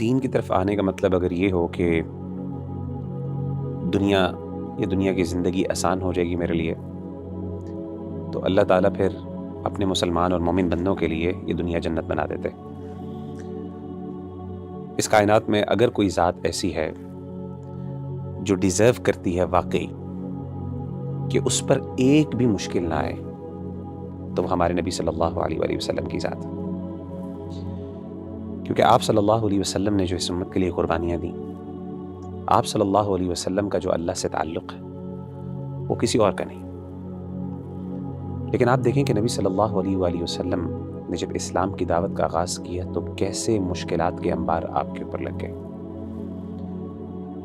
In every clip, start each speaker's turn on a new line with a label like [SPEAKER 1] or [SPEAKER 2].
[SPEAKER 1] دین کی طرف آنے کا مطلب اگر یہ ہو کہ دنیا کی زندگی آسان ہو جائے گی میرے لیے، تو اللہ تعالیٰ پھر اپنے مسلمان اور مومن بندوں کے لیے یہ دنیا جنت بنا دیتے۔ اس کائنات میں اگر کوئی ذات ایسی ہے جو ڈیزرو کرتی ہے واقعی کہ اس پر ایک بھی مشکل نہ آئے، تو وہ ہمارے نبی صلی اللہ علیہ وآلہ وسلم کی ذات ہے، کیونکہ آپ صلی اللہ علیہ وسلم نے جو اس امت کے لیے قربانیاں دیں، آپ صلی اللہ علیہ وسلم کا جو اللہ سے تعلق ہے وہ کسی اور کا نہیں۔ لیکن آپ دیکھیں کہ نبی صلی اللہ علیہ وآلہ وسلم نے جب اسلام کی دعوت کا آغاز کیا تو کیسے مشکلات کے انبار آپ کے اوپر لگ گئے۔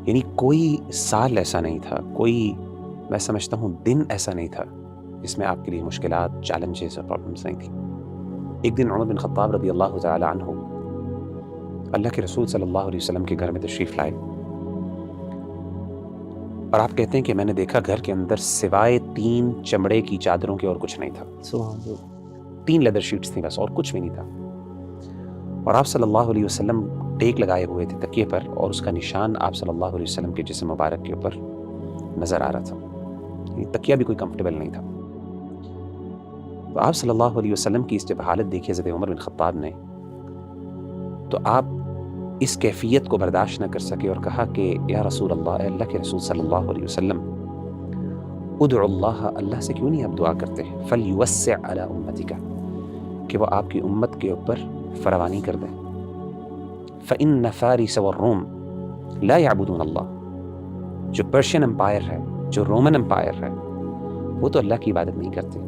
[SPEAKER 1] یعنی کوئی سال ایسا نہیں تھا، کوئی میں سمجھتا ہوں دن ایسا نہیں تھا جس میں آپ کے لیے مشکلات، چیلنجز اور پرابلمس نہیں تھیں۔ ایک دن عمر بن خطاب رضی اللہ تعالی عنہ اللہ کے رسول صلی اللہ علیہ وسلم کے گھر میں تشریف لائے، اور آپ کہتے ہیں کہ میں نے دیکھا گھر کے اندر سوائے 3 چمڑے کی چادروں کے اور کچھ نہیں تھا۔
[SPEAKER 2] سبحان اللہ۔
[SPEAKER 1] 3 لیدر شیٹس تھیں بس، اور کچھ بھی نہیں تھا۔ اور آپ صلی اللہ علیہ وسلم ٹیک لگائے ہوئے تھے تکیے پر، اور اس کا نشان آپ صلی اللہ علیہ وسلم کے جسم مبارک کے اوپر نظر آ رہا تھا۔ یعنی تکیہ بھی کوئی کمفرٹیبل نہیں تھا۔ تو آپ صلی اللہ علیہ وسلم کی اس جب حالت دیکھی حضرت عمر بن خطاب نے، تو آپ اس کیفیت کو برداشت نہ کر سکے اور کہا کہ یا رسول اللہ، اے اللہ کے رسول صلی اللہ علیہ وسلم، ادعو اللہ، اللہ سے کیوں نہیں آپ دعا کرتے ہیں فلیوسع علی امتک، کہ وہ آپ کی امت کے اوپر فراوانی کر دیں۔ فإن فارس والروم لا يعبدون اللہ، جو پرشین امپائر ہے، جو رومن امپائر ہے، وہ تو اللہ کی عبادت نہیں کرتے،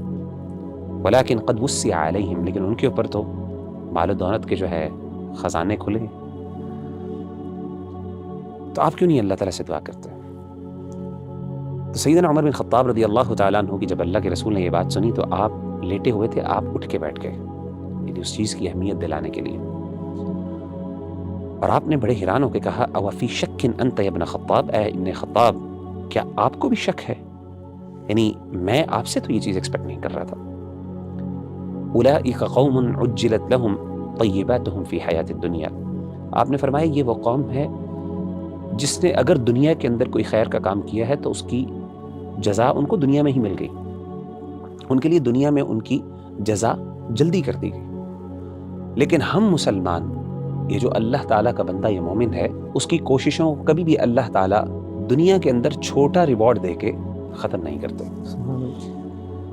[SPEAKER 1] ولیکن قد وسع علیہم، لیکن ان کے اوپر تو مال و دولت کے جو ہے خزانے کھلے ہیں، تو آپ کیوں نہیں اللہ تعالیٰ سے دعا کرتے؟ تو سیدنا عمر بن خطاب رضی اللہ تعالیٰ عنہ کی جب اللہ کے رسول نے یہ بات سنی تو آپ لیٹے ہوئے تھے، آپ اٹھ کے بیٹھ گئے، یعنی اس چیز کی اہمیت دلانے کے لیے، اور آپ نے بڑے حیران ہو کے کہا او فی شک انت یا ابن خطاب، اے ابن خطاب، کیا آپ کو بھی شک ہے؟ یعنی میں آپ سے تو یہ چیز ایکسپیکٹ نہیں کر رہا تھا۔ اولئک قوم عجلت لهم طیباتهم فی حیات الدنیا، آپ نے فرمایا یہ وہ قوم ہے جس نے اگر دنیا کے اندر کوئی خیر کا کام کیا ہے تو اس کی جزا ان کو دنیا میں ہی مل گئی، ان کے لیے دنیا میں ان کی جزا جلدی کر دی گئی۔ لیکن ہم مسلمان، یہ جو اللہ تعالیٰ کا بندہ، یہ مومن ہے، اس کی کوششوں کو کبھی بھی اللہ تعالیٰ دنیا کے اندر چھوٹا ریوارڈ دے کے ختم نہیں کرتے۔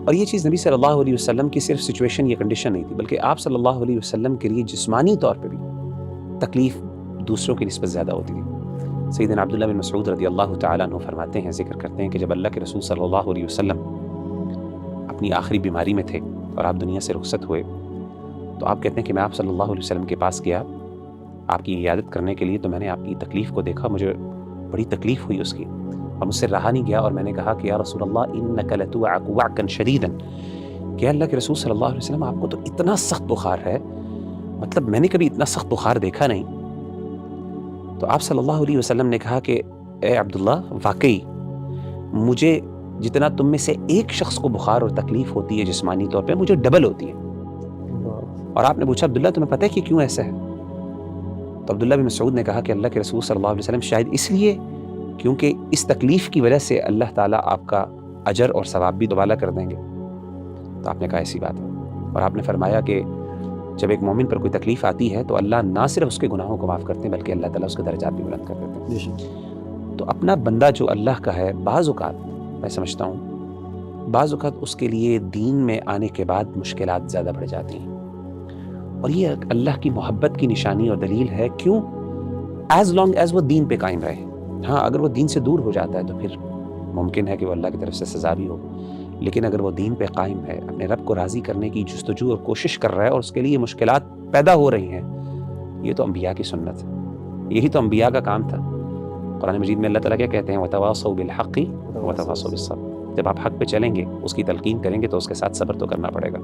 [SPEAKER 1] اور یہ چیز نبی صلی اللہ علیہ وسلم کی صرف سچویشن یا کنڈیشن نہیں تھی، بلکہ آپ صلی اللہ علیہ وسلم کے لیے جسمانی طور پہ بھی تکلیف دوسروں کی نسبت زیادہ ہوتی تھی۔ سیدنا عبداللہ بن مسعود رضی اللہ تعالیٰ عنہ فرماتے ہیں، ذکر کرتے ہیں کہ جب اللہ کے رسول صلی اللہ علیہ وسلم اپنی آخری بیماری میں تھے اور آپ دنیا سے رخصت ہوئے، تو آپ کہتے ہیں کہ میں آپ صلی اللہ علیہ وسلم کے پاس گیا آپ کی عیادت کرنے کے لیے، تو میں نے آپ کی تکلیف کو دیکھا، مجھے بڑی تکلیف ہوئی اس کی، اور مجھ سے رہا نہیں گیا، اور میں نے کہا کہ یا رسول اللہ انک لتوعک وعکا شدیدا، کہ اللہ کے رسول صلی اللہ علیہ وسلم آپ کو تو اتنا سخت بخار ہے، مطلب میں نے کبھی اتنا سخت بخار دیکھا نہیں۔ تو آپ صلی اللہ علیہ وسلم نے کہا کہ اے عبداللہ، واقعی مجھے جتنا تم میں سے ایک شخص کو بخار اور تکلیف ہوتی ہے جسمانی طور پہ، مجھے ڈبل ہوتی ہے۔ اور آپ نے پوچھا عبداللہ تمہیں پتہ ہے کہ کیوں ایسا ہے؟ تو عبداللہ بن مسعود نے کہا کہ اللہ کے رسول صلی اللہ علیہ وسلم شاید اس لیے کیونکہ اس تکلیف کی وجہ سے اللہ تعالیٰ آپ کا اجر اور ثواب بھی دوبالا کر دیں گے۔ تو آپ نے کہا ایسی بات ہے، اور آپ نے فرمایا کہ جب ایک مومن پر کوئی تکلیف آتی ہے تو اللہ نہ صرف اس کے گناہوں کو معاف کرتے ہیں بلکہ اللہ تعالیٰ اس کے درجات بھی بلند کر دیتے ہیں۔ تو اپنا بندہ جو اللہ کا ہے، بعض اوقات میں سمجھتا ہوں بعض اوقات اس کے لیے دین میں آنے کے بعد مشکلات زیادہ بڑھ جاتی ہیں، اور یہ اللہ کی محبت کی نشانی اور دلیل ہے۔ کیوں؟ ایز لانگ ایز وہ دین پہ قائم رہے۔ ہاں، اگر وہ دین سے دور ہو جاتا ہے تو پھر ممکن ہے کہ وہ اللہ کی طرف سے سزا بھی ہو، لیکن اگر وہ دین پہ قائم ہے، اپنے رب کو راضی کرنے کی جستجو اور کوشش کر رہا ہے، اور اس کے لیے مشکلات پیدا ہو رہی ہیں، یہ تو انبیاء کی سنت ہے، یہی تو انبیاء کا کام تھا۔ قرآن مجید میں اللہ تعالیٰ کیا کہتے ہیں؟ وَتَوَاصَوْا بِالْحَقِّ وَتَوَاصَوْا بِالصَّبْرِ، جب آپ حق پہ چلیں گے، اس کی تلقین کریں گے، تو اس کے ساتھ صبر تو کرنا پڑے گا۔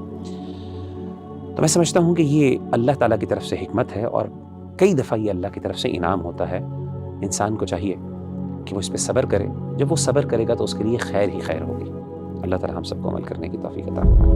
[SPEAKER 1] تو میں سمجھتا ہوں کہ یہ اللہ تعالیٰ کی طرف سے حکمت ہے، اور کئی دفعہ یہ اللہ کی طرف سے انعام ہوتا ہے۔ انسان کو چاہیے کہ وہ اس پہ صبر کرے، جب وہ صبر کرے گا تو اس کے لیے خیر ہی خیر ہوگی۔ اللہ تعالیٰ ہم سب کو عمل کرنے کی توفیق عطا فرمائے۔